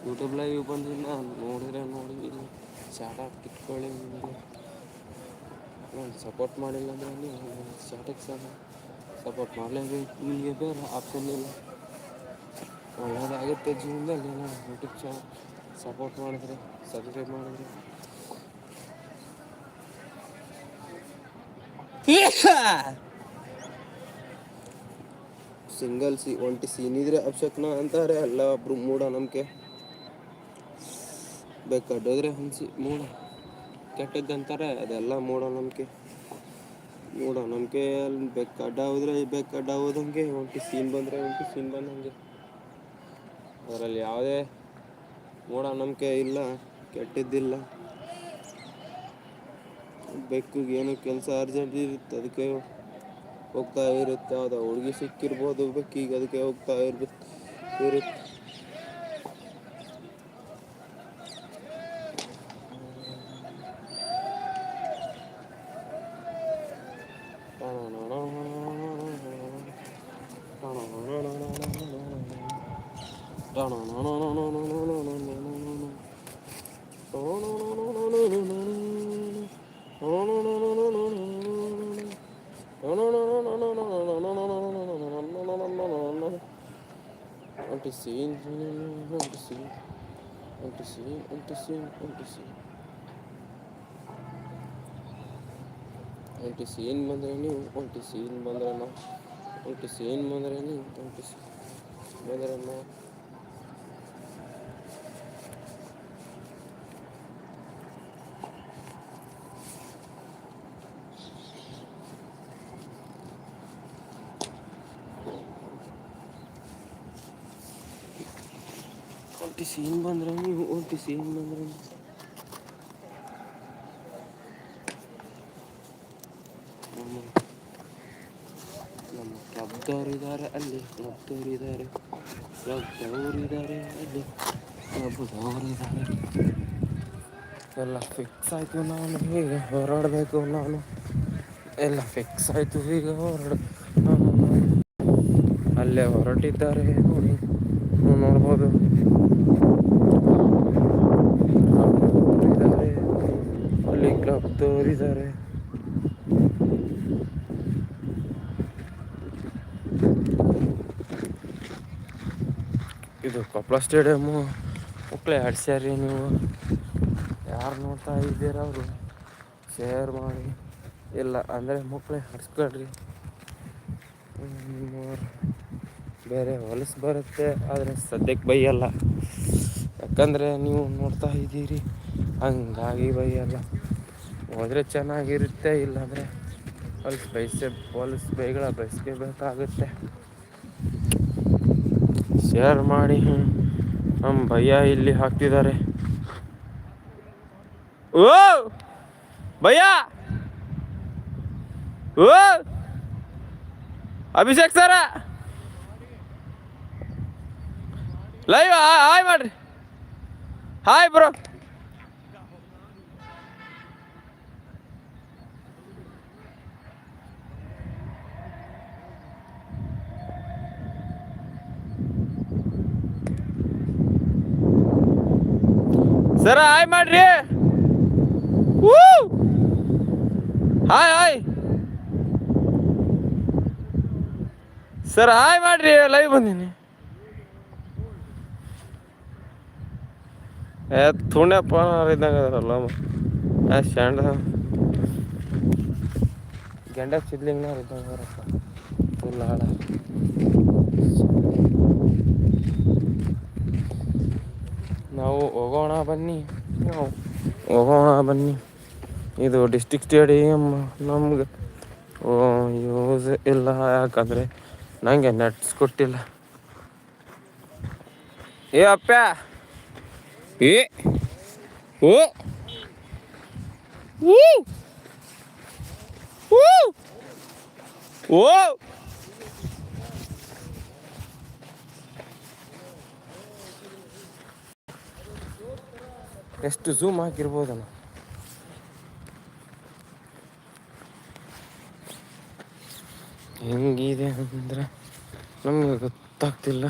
YouTube live ಬಂದಿಲ್ಲ ನೋಡಿದ್ರೆ ನೋಡಿ ಶಾರ್ಟ್ ಇಟ್ಕೊಳ್ಳಿ ನಿಮಗೆ ಸಪೋರ್ಟ್ ಮಾಡಿಲ್ಲ ಅಂದರೆ ನೀವು ಶಾರ್ಟಿಗೆ ಸಪೋರ್ಟ್ ಮಾಡಲೇಬೇಕು. ನಿಮಗೆ ಬೇರೆ ಆಪ್ಷನ್ ಇಲ್ಲ. ಒಳ್ಳೆಯದಾಗುತ್ತೆ ಜೀವನದಲ್ಲಿ ನಾವು ಯೂಟ್ಯೂಬ್ ಚಾನಲ್ ಸಪೋರ್ಟ್ ಮಾಡಿದ್ರೆ ಸಬ್ಸ್ಕ್ರೈಬ್ ಮಾಡಿದ್ರೆ. ಸಿಂಗಲ್ ಒಂಟಿ ಸೀನಿದ್ರೆ ಅಪಶಕ್ನ ಅಂತಾರೆ ಎಲ್ಲ ಒಬ್ರು ಮೂಢನಂಬಿಕೆ. ಬೇಕಾಡೋದ್ರೆ ಹಂಸಿ ಮೂಢ ಕೆಟ್ಟದ್ದಂತಾರೆ, ಅದೆಲ್ಲ ಮೂಢನಂಬಿಕೆ. ಅಲ್ಲಿ ಬೇಕಾಡ ಹೋದ್ರೆ ಬೇಕಾಡ ಹೋದಂಗೆ, ಒಂಟಿ ಸೀನ್ ಬಂದರೆ ಒಂಟಿ ಸೀನ್ ಬಂದಂಗೆ. ಅದರಲ್ಲಿ ಯಾವುದೇ ಮೂಢನಂಬಿಕೆ ಇಲ್ಲ, ಕೆಟ್ಟದ್ದಿಲ್ಲ. ಬೆಕ್ಕಿಗೆ ಏನೋ ಕೆಲಸ ಅರ್ಜೆಂಟ್ ಇರುತ್ತೆ, ಅದಕ್ಕೆ ಹೋಗ್ತಾ ಇರುತ್ತೆ. ಯಾವುದೋ ಹುಡುಗಿ ಸಿಕ್ಕಿರ್ಬೋದು ಬೆಕ್ಕಿಗೆ, ಅದಕ್ಕೆ ಹೋಗ್ತಾ ಇರುತ್ತೆ. ಒಂಟಿ ಸೀನ್ ಬಂದರೆ ನೀವು ಒಂಟಿ ಸೀನ್ ಬಂದರೆ ನಾವು ಒಂಟಿ ಸೀನ್ ಬಂದರೆ ನೀವು ಒಂಟಿ ಸೀನ್ ಬಂದರೆ ನಾವು. ಒಂಟಿ ಸೀನ್ ಬಂದರೆ ನೀವು ಒಂಟಿ ಸೀನ್ ಬಂದರೆ ನಮ್ಮ ಕ್ಲಬ್ದವರಿದ್ದಾರೆ ಅಲ್ಲಿ, ಕ್ಲಬ್ದವರಿದ್ದಾರೆ ಅಲ್ಲಿ, ಕ್ಲಬ್ದವರಿದ್ದಾರೆ. ಎಲ್ಲ ಫಿಕ್ಸ್ ಆಯಿತು, ನಾನು ಈಗ ಹೊರಡಬೇಕು. ಎಲ್ಲ ಫಿಕ್ಸ್ ಆಯಿತು, ಈಗ ಅಲ್ಲೇ ಹೊರಟಿದ್ದಾರೆ ನೋಡಿ, ನೋಡ್ಬೋದು. ಅಲ್ಲಿ ಕ್ಲಬ್ದವರಿದ್ದಾರೆ. ಇದು ಕೊಪ್ಪಳ ಸ್ಟೇಡಿಯಮ್ಮು ಮಕ್ಕಳೇ ಆಡ್ಸ್ಯಾರಿ. ನೀವು ಯಾರು ನೋಡ್ತಾ ಇದ್ದೀರ ಅವರು ಶೇರ್ ಮಾಡಿ, ಇಲ್ಲ ಅಂದರೆ ಮಕ್ಕಳೇ ಆಡ್ಸ್ಕೊಳ್ರಿ. ಬೇರೆ ಹೊಲಸು ಬರುತ್ತೆ, ಆದರೆ ಸದ್ಯಕ್ಕೆ ಬೈಯಲ್ಲ. ಯಾಕಂದರೆ ನೀವು ನೋಡ್ತಾ ಇದ್ದೀರಿ, ಹಂಗಾಗಿ ಬೈಯಲ್ಲ. ಹೋದರೆ ಚೆನ್ನಾಗಿರುತ್ತೆ, ಇಲ್ಲಾಂದರೆ ಹೊಲಸು ಬೈಸ್ಕೋಬೇಕಾಗುತ್ತೆ. ಶೇರ್ ಮಾಡಿ. ನಮ್ಮ ಭಯ್ಯ ಇಲ್ಲಿ ಹಾಕ್ತಿದ್ದಾರೆ. ಓ ಭಯ್ಯ, ಓ ಅಭಿಷೇಕ್ ಸರ ಲೈವ್ ಹಾಯ್ ಮಾಡ್ರಿ. Hi bro. ಸರ ಹಾಯ್ ಮಾಡ್ರಿ. ಹಾಯ್ ಸರ್, ಹಾಯ್ ಮಾಡ್ರಿ. ಲೈವ್ ಬಂದೀನಿ. ತುಣ್ಯಪ್ಪ ಇದ್ದಂಗೆ ಅದರಲ್ಲ ಸ್ಟ್ಯಾಂಡ್ ಗಂಡ ಸಿದ್ಲಿಂಗ್ನವ್ರು ಇದ್ದಂಗೆ ಅವರಪ್ಪ ಫುಲ್ ಹಾಡ. ನಾವು ಹೋಗೋಣ ಬನ್ನಿ. ಇದು ಡಿಸ್ಟಿಕ್ ಸ್ಟೇಡಿಯಂ ನಮ್ಗೆ ಯೂಸ್ ಇಲ್ಲ, ಯಾಕಂದರೆ ನನಗೆ ನೆಟ್ಸ್ ಕೊಟ್ಟಿಲ್ಲ. ಏ ಅಪ್ಪ, ಎಷ್ಟು ಝೂಮ್ ಹಾಕಿರ್ಬೋದಲ್ಲ. ಹೆಂಗಿದೆ ಅಂದರೆ ನಮಗೆ ಗೊತ್ತಾಗ್ತಿಲ್ಲ.